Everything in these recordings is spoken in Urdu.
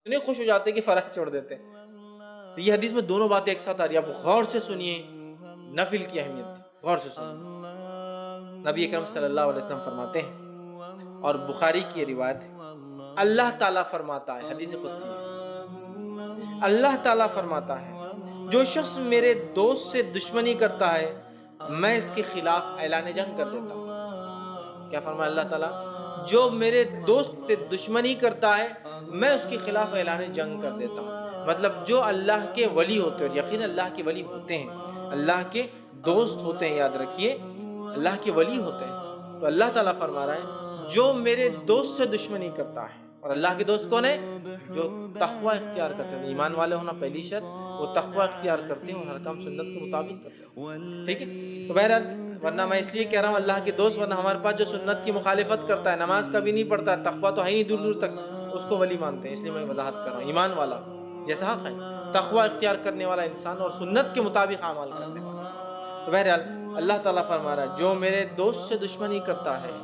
اتنے خوش ہو جاتے ہیں کہ فرائض چھوڑ دیتے ہیں۔ تو یہ حدیث میں دونوں باتیں ایک ساتھ آ رہی ہیں، آپ غور سے سنیے نفل کی اہمیت، غور سے سنیے۔ نبی اکرم صلی اللہ علیہ وسلم فرماتے ہیں، اور بخاری کی روایت ہے، اللہ تعالیٰ فرماتا ہے، حدیث قدسی ہے، اللہ تعالیٰ فرماتا ہے جو شخص میرے دوست سے دشمنی کرتا ہے میں اس کے خلاف اعلان جنگ کر دیتا ہوں۔ کیا فرمایا اللہ تعالیٰ؟ جو میرے دوست سے دشمنی کرتا ہے میں اس کے خلاف اعلان جنگ کر دیتا ہوں۔ مطلب جو اللہ کے ولی ہوتے ہیں، اور یقین اللہ کے ولی ہوتے ہیں، اللہ کے دوست ہوتے ہیں، یاد رکھیے اللہ کے ولی ہوتے ہیں، تو اللہ تعالیٰ فرما رہا ہے جو میرے دوست سے دشمنی کرتا ہے، اور اللہ کے دوست کون ہے؟ جو تقوی اختیار کرتے ہیں، ایمان والے ہونا پہلی شرط، وہ تقوی اختیار کرتے ہیں اور ہر کام سنت کے مطابق کرتے ہیں، ٹھیک ہے؟ تو بہرحال ورنہ میں اس لیے کہہ رہا ہوں اللہ کے دوست، ورنہ ہمارے پاس جو سنت کی مخالفت کرتا ہے، نماز کبھی نہیں پڑھتا ہے، تقوی تو ہے نہیں دور دور تک، اس کو ولی مانتے ہیں۔ اس لیے میں وضاحت کر رہا ہوں، ایمان والا جیسا حق ہے، تقوی اختیار کرنے والا انسان اور سنت کے مطابق اعمال کرنے والا۔ تو بہرحال اللہ تعالیٰ فرما رہا ہے جو میرے دوست سے دشمنی کرتا ہے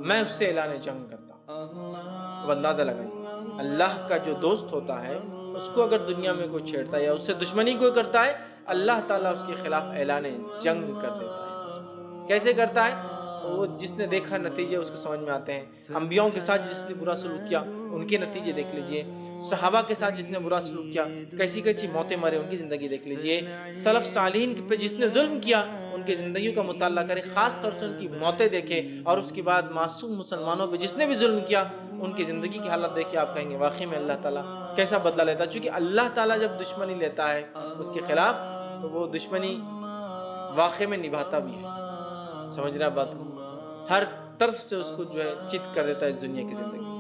میں اس سے اعلان جنگ کرتا ہوں۔ اب اندازہ لگائیں، اللہ کا جو دوست ہوتا ہے اس کو اگر دنیا میں کوئی چھیڑتا ہے یا اس سے دشمنی کوئی کرتا ہے، اللہ تعالیٰ اس کے خلاف اعلان جنگ کر دیتا ہے۔ کیسے کرتا ہے؟ وہ جس نے دیکھا نتیجے اس کو سمجھ میں آتے ہیں۔ انبیاءوں کے ساتھ جس نے برا سلوک کیا ان کے نتیجے دیکھ لیجئے، صحابہ کے ساتھ جس نے برا سلوک کیا کیسی کیسی موتیں مرے ان کی زندگی دیکھ لیجئے، سلف صالحین پہ جس نے ظلم کیا ان کی زندگیوں کا مطالعہ کرے، خاص طور سے ان کی موتیں دیکھے، اور اس کے بعد معصوم مسلمانوں پہ جس نے بھی ظلم کیا ان کی زندگی کی حالت دیکھے، آپ کہیں گے واقعی میں اللہ تعالیٰ کیسا بدلہ لیتا ہے۔ چونکہ اللہ تعالیٰ جب دشمنی لیتا ہے اس کے خلاف تو وہ دشمنی واقع میں نبھاتا بھی ہے، سمجھ رہے ہیں بات کو؟ ہر طرف سے اس کو جو ہے چت کر دیتا ہے اس دنیا کی زندگی۔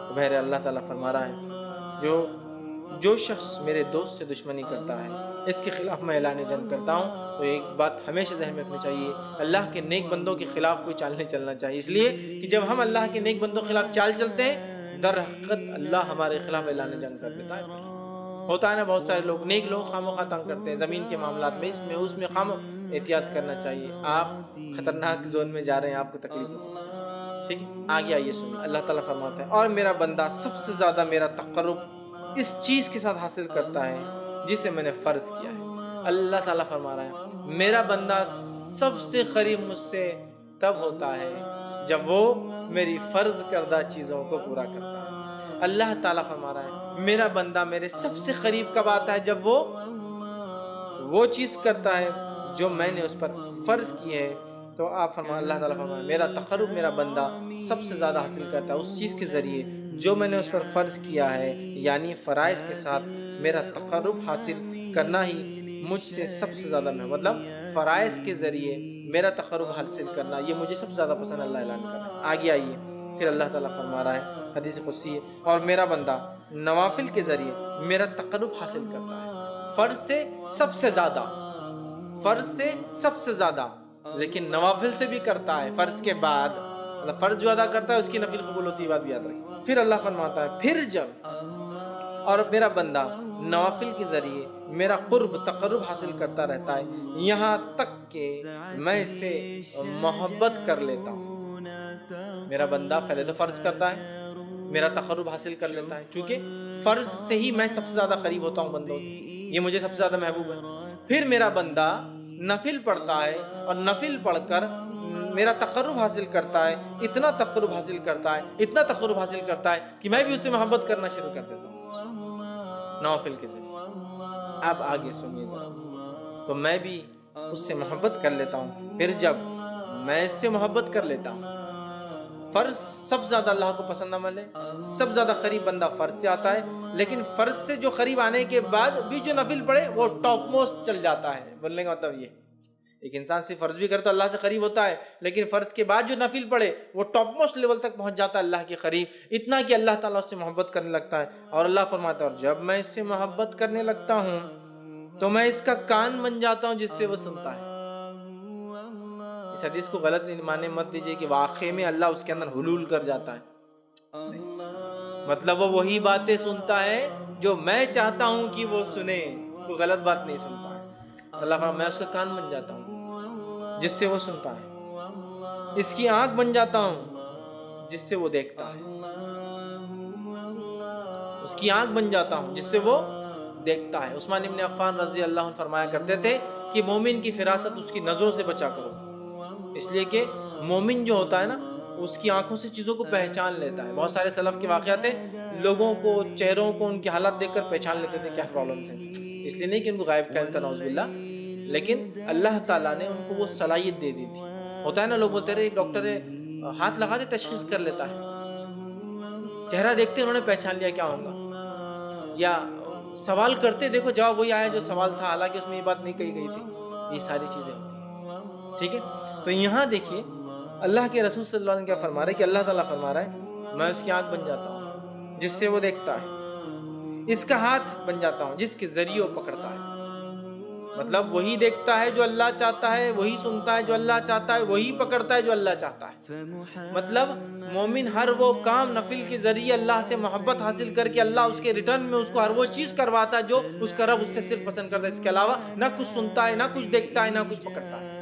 تو بہرحال اللہ تعالیٰ فرما رہا ہے جو شخص میرے دوست سے دشمنی کرتا ہے اس کے خلاف میں اعلان جنگ کرتا ہوں۔ تو ایک بات ہمیشہ ذہن میں رکھنی چاہیے، اللہ کے نیک بندوں کے خلاف کوئی چال نہیں چلنا چاہیے، اس لیے کہ جب ہم اللہ کے نیک بندوں کے خلاف چال چلتے ہیں در حقیقت اللہ ہمارے خلاف اعلان جنگ کر دیتا ہے۔ ہوتا ہے نا بہت سارے لوگ، نیک لوگ خواہ تنگ کرتے ہیں زمین کے معاملات میں، اس میں احتیاط کرنا چاہیے، آپ خطرناک زون میں جا رہے ہیں، آپ کو تکلیف ہو سکتی ہے، ٹھیک ہے؟ آگے آئیے سنیں، اللہ تعالیٰ فرماتا ہے اور میرا بندہ سب سے زیادہ میرا تقرب اس چیز کے ساتھ حاصل کرتا ہے جسے میں نے فرض کیا ہے۔ اللہ تعالیٰ فرما رہا ہے میرا بندہ سب سے قریب مجھ سے تب ہوتا ہے جب وہ میری فرض کردہ چیزوں کو پورا کرتا ہے۔ اللہ تعالیٰ فرما رہا ہے میرا بندہ میرے سب سے قریب کب آتا ہے؟ جب وہ چیز کرتا ہے جو میں نے اس پر فرض کی ہے۔ تو آپ فرما، اللہ تعالیٰ فرمائے میرا تقرب میرا بندہ سب سے زیادہ حاصل کرتا ہے اس چیز کے ذریعے جو میں نے اس پر فرض کیا ہے، یعنی فرائض کے ساتھ میرا تقرب حاصل کرنا ہی مجھ سے سب سے زیادہ میں، مطلب فرائض کے ذریعے میرا تقرب حاصل کرنا یہ مجھے سب سے زیادہ پسند اللہ اعلان کر رہا ہے۔ آگے آئیے پھر اللہ تعالیٰ فرما رہا ہے حدیث قدسی ہے، اور میرا بندہ نوافل کے ذریعے میرا تقرب حاصل کرتا ہے، فرض سے سب سے زیادہ، فرض سے سب سے زیادہ، لیکن نوافل سے بھی کرتا ہے فرض کے بعد، مطلب فرض جو ادا کرتا ہے اس کی نفل قبول ہوتی ہے، بات بھی یاد رکھیں۔ پھر اللہ فرماتا ہے پھر جب اور میرا بندہ نوافل کے ذریعے میرا قرب تقرب حاصل کرتا رہتا ہے یہاں تک کہ میں اس سے محبت کر لیتا ہوں۔ میرا بندہ پہلے تو فرض کرتا ہے، میرا تقرب حاصل کر لیتا ہے، چونکہ فرض سے ہی میں سب سے زیادہ قریب ہوتا ہوں بندوں کی، یہ مجھے سب سے زیادہ محبوب ہے۔ پھر میرا بندہ نفل پڑھتا ہے اور نفل پڑھ کر میرا تقرب حاصل کرتا ہے، اتنا تقرب حاصل کرتا ہے، اتنا تقرب حاصل کرتا ہے کہ میں بھی اس سے محبت کرنا شروع کر دیتا ہوں نوافل کے ذریعے۔ اب آگے سنیے ذرا، تو میں بھی اس سے محبت کر لیتا ہوں، پھر جب میں اس سے محبت کر لیتا ہوں، فرض سب سے زیادہ اللہ کو پسند عمل ہے، سب زیادہ قریب بندہ فرض سے آتا ہے، لیکن فرض سے جو قریب آنے کے بعد بھی جو نفل پڑھے وہ ٹاپ موسٹ چل جاتا ہے۔ بولنے کا مطلب یہ، ایک انسان صرف فرض بھی کرے تو اللہ سے قریب ہوتا ہے، لیکن فرض کے بعد جو نفل پڑھے وہ ٹاپ موسٹ لیول تک پہنچ جاتا ہے اللہ کے قریب، اتنا کہ اللہ تعالیٰ اس سے محبت کرنے لگتا ہے۔ اور اللہ فرماتا ہے اور جب میں اس سے محبت کرنے لگتا ہوں تو میں اس کا کان بن جاتا ہوں جس سے وہ سنتا ہے۔ اس حدیث کو غلط نہیں مانے مت لیجئے کہ واقعی میں اللہ اس کے اندر حلول کر جاتا ہے، مطلب وہ وہی باتیں سنتا ہے جو میں چاہتا ہوں کہ وہ سنے، کوئی غلط بات نہیں سنتا ہے۔ اللہ فرماتا میں اس کا کان بن جاتا ہوں جس سے وہ سنتا ہے، اس کی آنکھ بن جاتا ہوں جس سے وہ دیکھتا ہے، اس کی آنکھ بن جاتا ہوں جس سے وہ دیکھتا ہے۔ عثمان ابن عفان رضی اللہ عنہ فرمایا کرتے تھے کہ مومن کی فراست اس کی نظروں سے بچا کرو، اس لیے کہ مومن جو ہوتا ہے نا اس کی آنکھوں سے چیزوں کو پہچان لیتا ہے۔ بہت سارے سلف کے واقعات ہیں، لوگوں کو، چہروں کو، ان کے حالات دیکھ کر پہچان لیتے تھے کیا پرابلمس ہیں، اس لیے نہیں کہ ان کو غائب کہتا نعوذ باللہ، لیکن اللہ تعالیٰ نے ان کو وہ صلاحیت دے دی تھی۔ ہوتا ہے نا لوگ بولتے رہے ڈاکٹر ہاتھ لگا دے تشخیص کر لیتا ہے، چہرہ دیکھتے انہوں نے پہچان لیا کیا ہوگا، یا سوال کرتے دیکھو جواب وہی آیا جو سوال تھا، حالانکہ اس میں یہ بات نہیں کہی گئی تھی۔ یہ ساری چیزیں ہوتی ہیں، ٹھیک ہے۔ تو یہاں دیکھیے اللہ کے رسول صلی اللہ علیہ وسلم کیا فرما رہے ہیں کہ اللہ تعالیٰ فرما رہا ہے میں اس کی آنکھ بن جاتا ہوں جس سے وہ دیکھتا ہے، اس کا ہاتھ بن جاتا ہوں جس کے ذریعے وہ پکڑتا ہے۔ مطلب وہی دیکھتا ہے جو اللہ چاہتا ہے، وہی سنتا ہے جو اللہ چاہتا ہے، وہی پکڑتا ہے جو اللہ چاہتا ہے۔ مطلب مومن ہر وہ کام نفل کے ذریعے اللہ سے محبت حاصل کر کے اللہ اس کے ریٹرن میں اس کو ہر وہ چیز کرواتا ہے جو اس کا رب اس سے صرف پسند کرتا ہے، اس کے علاوہ نہ کچھ سنتا ہے، نہ کچھ دیکھتا ہے، نہ کچھ پکڑتا ہے۔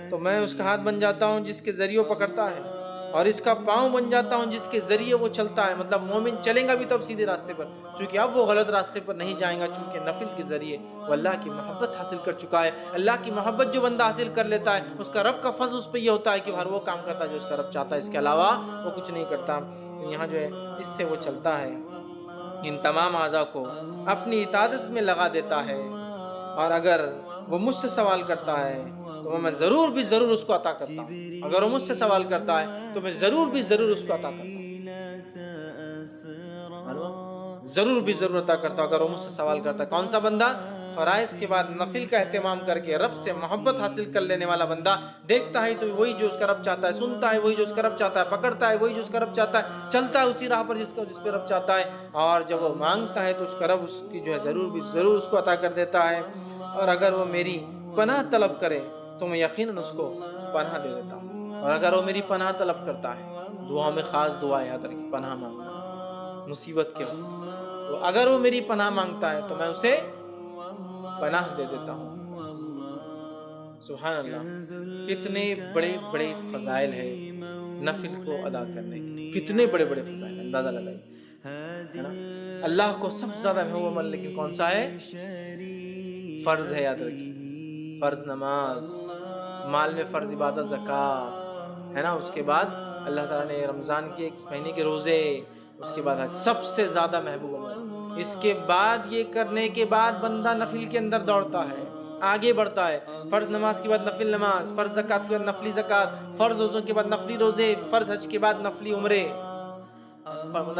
تو میں اس کا ہاتھ بن جاتا ہوں جس کے ذریعے وہ پکڑتا ہے، اور اس کا پاؤں بن جاتا ہوں جس کے ذریعے وہ چلتا ہے۔ مطلب مومن چلیں گا بھی تو اب سیدھے راستے پر، چونکہ اب وہ غلط راستے پر نہیں جائیں گا، چونکہ نفل کے ذریعے وہ اللہ کی محبت حاصل کر چکا ہے۔ اللہ کی محبت جو بندہ حاصل کر لیتا ہے اس کا رب کا فضل اس پہ یہ ہوتا ہے کہ ہر وہ کام کرتا ہے جو اس کا رب چاہتا ہے، اس کے علاوہ وہ کچھ نہیں کرتا۔ یہاں جو ہے اس سے وہ چلتا ہے، ان تمام اعضاء کو اپنی اطاعت میں لگا دیتا ہے، اور اگر وہ مجھ سے سوال کرتا ہے تو میں ضرور بھی ضرور اس کو عطا کرتا ہوں۔ اگر وہ مجھ سے سوال کرتا ہے تو میں ضرور بھی ضرور اس کو عطا کرتا ہوں، ضرور بھی ضرور عطا کرتا ہوں اگر وہ مجھ سے سوال کرتا ہے۔ کون سا بندہ؟ فرائض کے بعد نفل کا اہتمام کر کے رب سے محبت حاصل کر لینے والا بندہ، دیکھتا ہے تو وہی جو اس کا رب چاہتا ہے، سنتا ہے وہی جو اس کا رب چاہتا ہے، پکڑتا ہے وہی جو اس کا رب چاہتا ہے، چلتا ہے اسی راہ پر جس پہ رب چاہتا ہے، اور جب وہ مانگتا ہے تو اس کا رب اس کی جو ہے ضرور بھی ضرور اس کو عطا کر دیتا ہے۔ اور اگر وہ میری پناہ طلب کرے تو میں یقیناً اس کو پناہ دے دیتا ہوں، اور اگر وہ میری پناہ طلب کرتا ہے، دعا میں خاص دعا یاد رکھیں، پناہ مانگنا مصیبت کے وقت، تو اگر وہ میری پناہ مانگتا ہے تو میں اسے پناہ دے دیتا ہوں۔ سبحان اللہ، کتنے بڑے بڑے فضائل ہیں نفل کو ادا کرنے کے، کتنے بڑے بڑے فضائل، اندازہ لگائیے، ہے نا۔ اللہ کو سب سے زیادہ محبوب عمل لیکن کون سا ہے؟ فرض ہے، یاد رکھیے، فرض نماز، مال میں فرض عبادت زکوٰۃ، ہے نا۔ اس کے بعد اللہ تعالیٰ نے رمضان کے مہینے کے روزے، اس کے بعد حج، سب سے زیادہ محبوب عمل۔ اس کے بعد یہ کرنے کے بعد بندہ نفل کے اندر دوڑتا ہے، آگے بڑھتا ہے۔ فرض نماز کے بعد نفل نماز، فرض زکوٰۃ کے بعد نفلی زکوٰۃ، فرض روزوں کے بعد نفلی روزے، فرض حج کے بعد نفلی عمرے،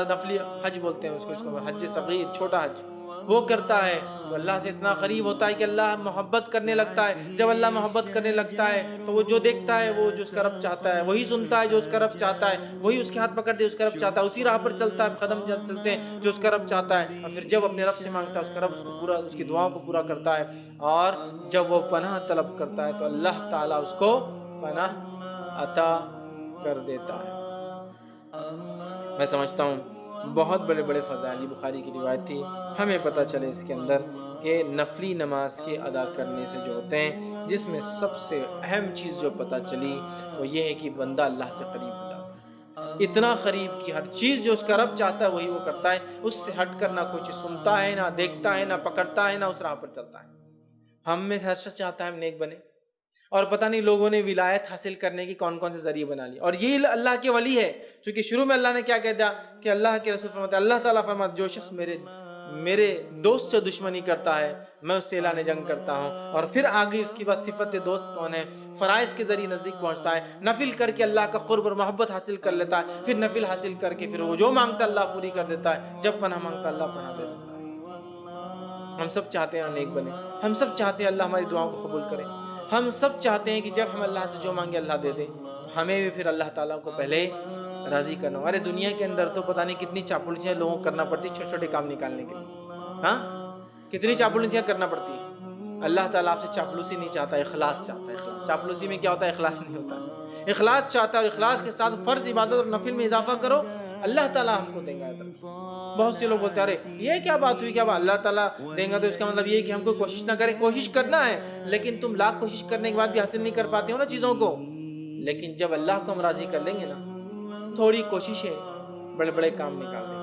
نفلی حج بولتے ہیں اس کو حج صغیر، چھوٹا حج، وہ کرتا ہے تو اللہ سے اتنا قریب ہوتا ہے کہ اللہ محبت کرنے لگتا ہے۔ جب اللہ محبت کرنے لگتا ہے تو وہ جو دیکھتا ہے وہ جو اس کا رب چاہتا ہے، وہی سنتا ہے جو اس کا رب چاہتا ہے، وہی اس کے ہاتھ پکڑتے اس کا رب چاہتا ہے، اسی راہ پر چلتا ہے، قدم چلتے ہیں جو اس کا رب چاہتا ہے، اور پھر جب اپنے رب سے مانگتا ہے اس کا رب اس کو پورا، اس کی دعاؤں کو پورا کرتا ہے، اور جب وہ پناہ طلب کرتا ہے تو اللہ تعالیٰ اس کو پناہ عطا کر دیتا ہے۔ میں سمجھتا ہوں بہت بڑے بڑے فضائل، بخاری کی روایت تھی، ہمیں پتہ چلے اس کے اندر کہ نفلی نماز کے ادا کرنے سے جو ہوتے ہیں، جس میں سب سے اہم چیز جو پتہ چلی وہ یہ ہے کہ بندہ اللہ سے قریب ہو جاتا ہے، اتنا قریب کہ ہر چیز جو اس کا رب چاہتا ہے وہی وہ کرتا ہے، اس سے ہٹ کر نہ کوئی چیز سنتا ہے، نہ دیکھتا ہے، نہ پکڑتا ہے، نہ اس راہ پر چلتا ہے۔ ہم میں ہر شخص چاہتا ہے ہم نیک بنے، اور پتہ نہیں لوگوں نے ولایت حاصل کرنے کی کون کون سے ذریعے بنا لی، اور یہ اللہ کے ولی ہے، چونکہ شروع میں اللہ نے کیا کہہ دیا کہ اللہ کے رسول فرماتے ہیں، اللہ تعالیٰ فرماتے جو شخص میرے دوست سے دشمنی کرتا ہے میں اس سے اعلان جنگ کرتا ہوں، اور پھر آگے اس کی بات صفت دوست کون ہے، فرائض کے ذریعے نزدیک پہنچتا ہے، نفل کر کے اللہ کا قرب اور محبت حاصل کر لیتا ہے، پھر نفل حاصل کر کے پھر وہ جو مانگتا ہے اللہ پوری کر دیتا ہے، جب پناہ مانگتا ہے اللہ پناہ دے دیتا ہے۔ ہم سب چاہتے ہیں نیک بنے، ہم سب چاہتے ہیں اللہ ہماری دعاؤں کو قبول کرے، ہم سب چاہتے ہیں کہ جب ہم اللہ سے جو مانگے اللہ دے دے، ہمیں بھی پھر اللہ تعالیٰ کو پہلے راضی کرنا ہو۔ ارے دنیا کے اندر تو پتہ نہیں کتنی چاپلوسیاں لوگوں کو کرنا پڑتی چھوٹے چھوٹے کام نکالنے کے لیے، ہاں کتنی چاپلوسیاں کرنا پڑتی ہے۔ اللہ تعالیٰ آپ سے چاپلوسی نہیں چاہتا، اخلاص چاہتا ہے۔ اخلاص، چاپلوسی میں کیا ہوتا ہے؟ اخلاص نہیں ہوتا ہے، اخلاص چاہتا ہے، اور اخلاص کے ساتھ فرض عبادت اور نفل میں اضافہ کرو، اللہ تعالیٰ ہم کو دیں گا۔ بہت سے لوگ بولتے ہیں ارے یہ کیا بات ہوئی، کیا بات اللہ تعالیٰ دیں گا تو اس کا مطلب یہ ہے کہ ہم کو کوشش نہ کریں۔ کوشش کرنا ہے، لیکن تم لاکھ کوشش کرنے کے بعد بھی حاصل نہیں کر پاتے ہو نا چیزوں کو، لیکن جب اللہ کو ہم راضی کر لیں گے نا، تھوڑی کوشش ہے بڑے بڑے کام نکال دیں گے۔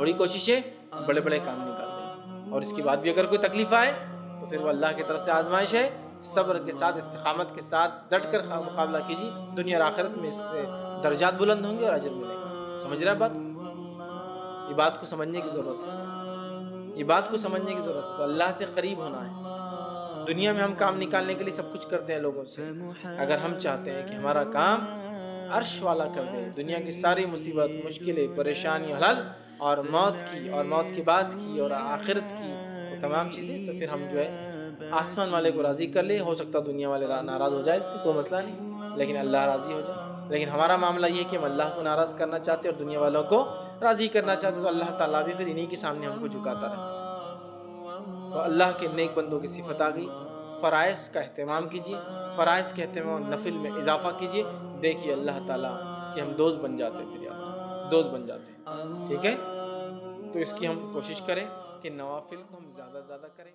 تھوڑی کوششیں بڑے بڑے کام نکال دیں گی، اور اس کے بعد بھی اگر کوئی تکلیف آئے تو پھر وہ اللہ کی طرف سے آزمائش ہے، صبر کے ساتھ استقامت کے ساتھ ڈٹ کر مقابلہ کیجیے، دنیا اور آخرت میں اس سے درجات بلند ہوں گے اور اجر ملے گا۔ سمجھ رہے ہیں بات؟ یہ بات کو سمجھنے کی ضرورت ہے، یہ بات کو سمجھنے کی ضرورت ہے۔ تو اللہ سے قریب ہونا ہے۔ دنیا میں ہم کام نکالنے کے لیے سب کچھ کرتے ہیں لوگوں سے، اگر ہم چاہتے ہیں کہ ہمارا کام عرش والا کر دے، دنیا کی ساری مصیبت، مشکلیں، پریشانی حل، اور موت کی اور موت کے بعد کی اور آخرت کی وہ تمام چیزیں، تو پھر ہم جو ہے آسمان والے کو راضی کر لیں۔ ہو سکتا دنیا والے ناراض ہو جائے، اس سے کوئی مسئلہ نہیں، لیکن اللہ راضی ہو جائے۔ لیکن ہمارا معاملہ یہ ہے کہ ہم اللہ کو ناراض کرنا چاہتے ہیں اور دنیا والوں کو راضی کرنا چاہتے ہیں، تو اللہ تعالیٰ بھی پھر انہی کے سامنے ہم کو جھکاتا رہتا ہے۔ تو اللہ کے نیک بندوں کی صفت آ گئی، فرائض کا اہتمام کیجیے، فرائض کے اہتمام نفل میں اضافہ کیجیے، دیکھیے اللہ تعالیٰ کہ ہم دوست بن جاتے ہیں، پھر یار دوست بن جاتے ہیں، ٹھیک ہے؟ تو اس کی ہم کوشش کریں کہ نوافل کو ہم زیادہ سے زیادہ کریں۔